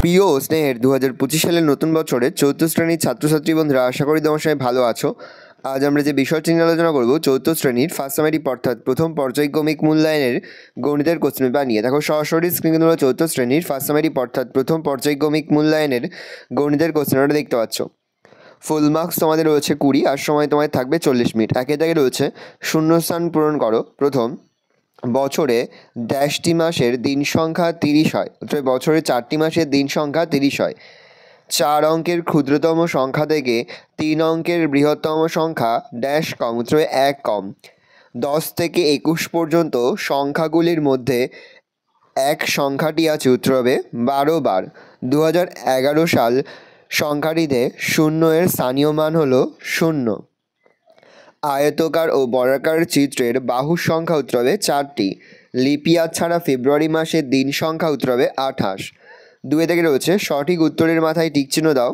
প্রিয় ও স্নেহের 2025 সালের নতুন বছরের 4th শ্রেণীর ছাত্রছাত্রী বন্ধুরা, আশা করি তোমার সবাই ভালো আছো। আজ আমরা যে বিষয়টি নিয়ে আলোচনা করব 4th শ্রেণীর ফার্স্ট সামেটিভ অর্থাৎ প্রথম পর্যায়ক্রমিক মূল্যায়নের গণিতের কোশ্চেন পেপার নিয়ে। দেখো সরাসরি স্ক্রিনে তোমরা 4th শ্রেণীর ফার্স্ট সামেটিভ অর্থাৎ প্রথম পর্যায়ক্রমিক মূল্যায়নের গণিতের কোশ্চেন পেপারটা দেখতে পাচ্ছ। ফুল মার্কস তোমাদের রয়েছে 20 আর সময় তোমাদের থাকবে 40 মিনিট। একে দাগে রয়েছে শূন্যস্থান পূরণ করো। প্রথম, বছরে ড্যাশটি মাসের দিন সংখ্যা 30 হয়, অর্থাৎ বছরে 4টি মাসের দিন সংখ্যা 30 হয়। 4 অঙ্কের ক্ষুদ্রতম সংখ্যা থেকে 3 অঙ্কের বৃহত্তম সংখ্যা ড্যাশ কম, অর্থাৎ 1 কম। 10 থেকে 21 পর্যন্ত সংখ্যাগুলির মধ্যে এক সংখ্যাটি আছে, উত্তর হবে 12 বার। 2011 সাল সংখ্যাটিতে 0 এর স্থানীয় মান হলো 0। আয়তকার ও বর্গাকার চিত্রের বাহুর সংখ্যা উত্তর হবে 4টি। লিপিয়ার ছাড়া ফেব্রুয়ারি মাসের দিন সংখ্যা উত্তর হবে 28। 2 থেকে রয়েছে সঠিক উত্তরের মাথায় টিকচিহ্ন দাও।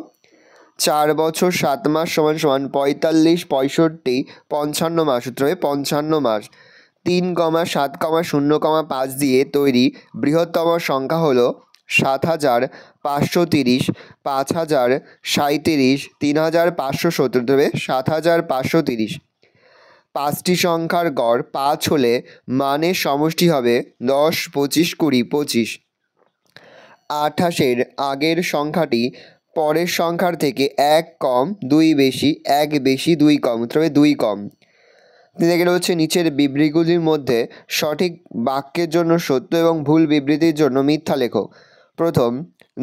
4 বছর 7 মাস সমান সমান 45, 65, 55 মাস, উত্তর হবে 55 মাস। 3, 7, 0, 5 দিয়ে তৈরি বৃহত্তম সংখ্যা হলো 7530, 5037, 3570, হবে 7530। 5টি সংখ্যার গড় 5 হলে মানের সমষ্টি হবে 10, 25, 20, 25। 28-এর আগের সংখ্যাটি পরের সংখ্যার থেকে 1 কম, 2 বেশি, 1 বেশি, 2 কম, উত্তর হবে 2 কম। দেখে রয়েছে নিচের বিবৃতিগুলির মধ্যে সঠিক বাক্যের জন্য সত্য এবং ভুল বিবৃতির জন্য মিথ্যা লেখো। প্রথম,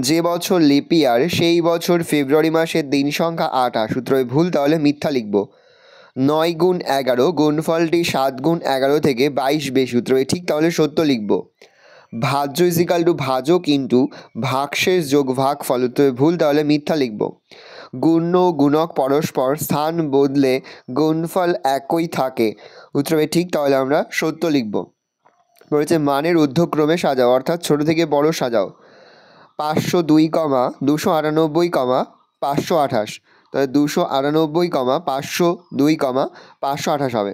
যে বছর লিপিয়ার সেই বছর ফেব্রুয়ারি মাসের দিন সংখ্যা 28, উত্তর হবে ভুল, তাহলে মিথ্যা লিখব। 9 গুণ 11 গুণফলটি 7 গুণ 11 থেকে 22 বেশি, উত্তর হবে ঠিক, তাহলে সত্য লিখব। ভাজ্য ইজিক্যাল টু ভাজক ইন্টু ভাগশেষ যোগ ভাগফল, উত্তর হবে ভুল, তাহলে মিথ্যা লিখব। গুণ্য ও গুণক পরস্পর স্থান বদলে গুণফল একই থাকে, উত্তর হবে ঠিক, তাহলে আমরা সত্য লিখব। বলেছে মানের ঊর্ধ্বক্রমে সাজাও, অর্থাৎ ছোট থেকে বড় সাজাও। 502, 298, 528, তাহলে 298, 502, 528 হবে।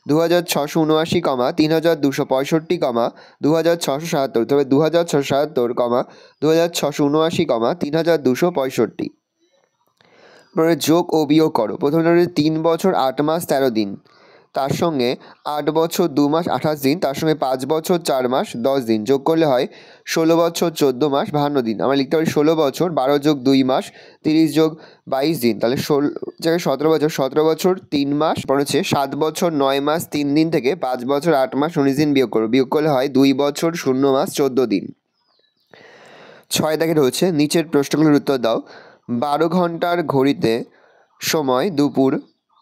2679, 3265, 2677, তবে 2677, 2679, 3265। পরে যোগ ও বিয়োগ করো। প্রথমে 3 বছর 8 মাস 13 দিন, তার সঙ্গে 8 বছর 2 মাস 28 দিন, তার সঙ্গে 5 বছর 4 মাস 10 দিন যোগ করলে হয় 16 বছর 14 মাস 52 দিন। আমরা লিখতে পারি 16 বছর 12 যোগ 2 মাস 30 যোগ 22 দিন, তাহলে 16 জায়গায় 17 বছর 3 মাস, পরে হচ্ছে 7 বছর 9 মাস 3 দিন থেকে 5 বছর 8 মাস 19 দিন বিয়োগ করো। বিয়োগ করলে হয় 2 বছর 0 মাস 14 দিন। 6 দেখে রয়েছে নিচের প্রশ্নগুলোর উত্তর দাও। 12 ঘন্টার ঘড়িতে সময় দুপুর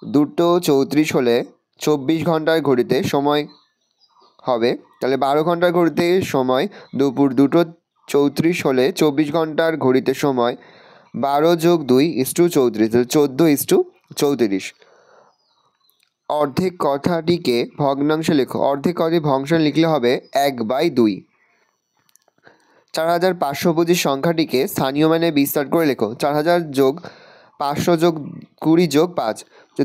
2:34 হলে 24 ঘন্টার ঘড়িতে সময় হবে, তাহলে 12 ঘন্টার ঘড়িতে সময় দুপুর 2:34 হলে 24 ঘন্টার ঘড়িতে সময় 12 যোগ 2 = 34, 14:34। অর্ধেক কথাটিকে ভগ্নাংশে লেখো। অর্ধেক কথাটি ভগ্নাংশে লিখলে হবে 1/2। 4525 সংখ্যাটিকে স্থানীয় মানে বিস্তার করে লেখো। 4000 যোগ 500 যোগ 20 যোগ 5,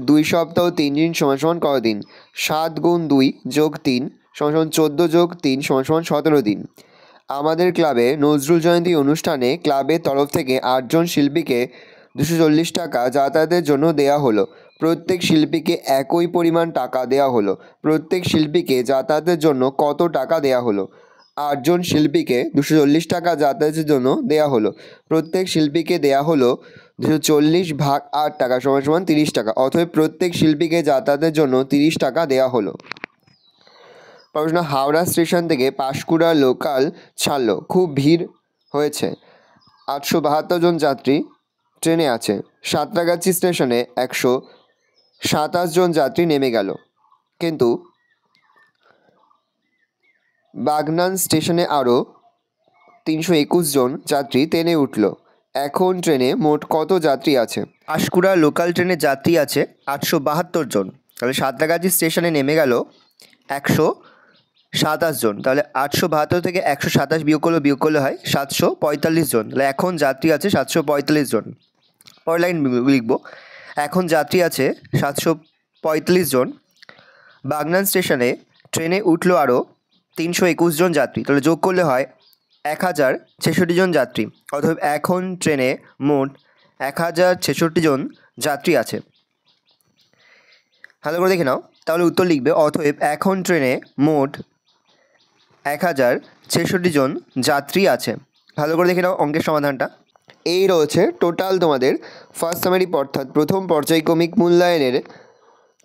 2 সপ্তাহ 3 দিন সমান সমান কত দিন? 7 গুণ 2 যোগ 3 সমান সমান 14 যোগ 3 সমান সমান 17 দিন। আমাদের ক্লাবে নজরুল জয়ন্তী অনুষ্ঠানে ক্লাবের তরফ থেকে 8 জন শিল্পীকে 240 টাকা যাতায়াতের জন্য দেওয়া হলো। প্রত্যেক শিল্পীকে একই পরিমাণ টাকা দেওয়া হলো। প্রত্যেক শিল্পীকে যাতায়াতের জন্য কত টাকা দেওয়া হলো? 8 জন শিল্পীকে 240 টাকা যাতায়াতের জন্য দেওয়া হলো। প্রত্যেক শিল্পীকে দেওয়া হলো 240 ভাগ 8 টাকা সমান সমান 30 টাকা, অতএব প্রত্যেক শিল্পীকে যাতায়াতের জন্য 30 টাকা দেওয়া হলো। প্রশ্ন, হাওড়া স্টেশন থেকে পাঁশকুড়া লোকাল ছাড়লো, খুব ভিড় হয়েছে, 872 জন যাত্রী ট্রেনে আছে। সাঁতরাগাছি স্টেশনে 127 জন যাত্রী নেমে গেল, কিন্তু বাগনান স্টেশনে আরও 321 জন যাত্রী ট্রেনে উঠল। এখন ট্রেনে মোট কত যাত্রী আছে? পাঁশকুড়া লোকাল ট্রেনে যাত্রী আছে 872 জন, তাহলে সাঁতরাগাছি স্টেশনে নেমে গেল 127 জন, তাহলে 872 থেকে 127 বিয়োগ করলে হয় 745 জন, তাহলে এখন যাত্রী আছে 745 জন। পরের লাইন লিখব, এখন যাত্রী আছে 745 জন। বাগনান স্টেশনে ট্রেনে উঠলো আরও 321 জন যাত্রী, তাহলে যোগ করলে হয় 1066 জন যাত্রী। অতএব এখন ট্রেনে মোট 1066 জন যাত্রী আছে। ভালো করে দেখে নাও, তাহলে উত্তর লিখবে অতএব এখন ট্রেনে মোট 1066 জন যাত্রী আছে। ভালো করে দেখে নাও অঙ্কের সমাধানটা। এই রয়েছে টোটাল তোমাদের ফার্স্ট সামারি অর্থাৎ প্রথম পর্যায়ক্রমিক মূল্যায়নের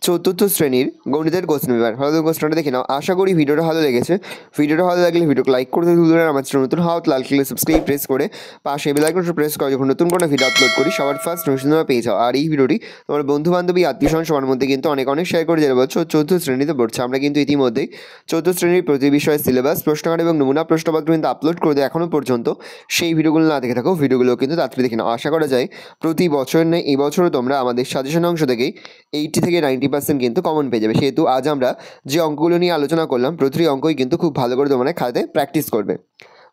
চতুর্থ শ্রেণীর গণিতের কোশ্চেন পেপার। ভালো কোশ্চেনটা দেখে নাও। আশা করি ভিডিওটা ভালো লেগেছে। ভিডিওটা ভালো লাগলে ভিডিওকে লাইক করতে ভুলবেন না। আমার চ্যানেল নতুন হওয়া লাল কালার সাবস্ক্রাইব প্রেস করে পাশে বেল আইকনটা প্রেস করে যখন নতুন কোনো ভিডিও আপলোড করি সবার ফার্স্ট নোটিফিকেশন পেয়ে যাও। আর এই ভিডিওটি তোমার বন্ধু বান্ধবী আত্মীয়স্বজন সবার মধ্যে কিন্তু অনেক শেয়ার করে যারা বলছো চতুর্থ শ্রেণীতে পড়ছে। আমরা কিন্তু ইতিমধ্যেই চতুর্থ শ্রেণীর প্রতি বিষয়ের সিলেবাস, প্রশ্নকার এবং নমুনা প্রশ্নপত্র কিন্তু আপলোড করে দেয়। এখনও পর্যন্ত সেই ভিডিওগুলো না দেখে থাকো, ভিডিওগুলো কিন্তু তাড়াতাড়ি দেখে নাও। আশা করা যায় প্রতি বছর নেই এই বছরও তোমরা আমাদের সাজেশন অংশ থেকেই 80 থেকে 90% কিন্তু কমন পেয়ে যাবে। সেহেতু আজ আমরা যে অঙ্কগুলো নিয়ে আলোচনা করলাম প্রতিটি অঙ্কই কিন্তু খুব ভালো করে তোমরা খাতায় প্র্যাকটিস করবে।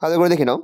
ভালো করে দেখে নাও।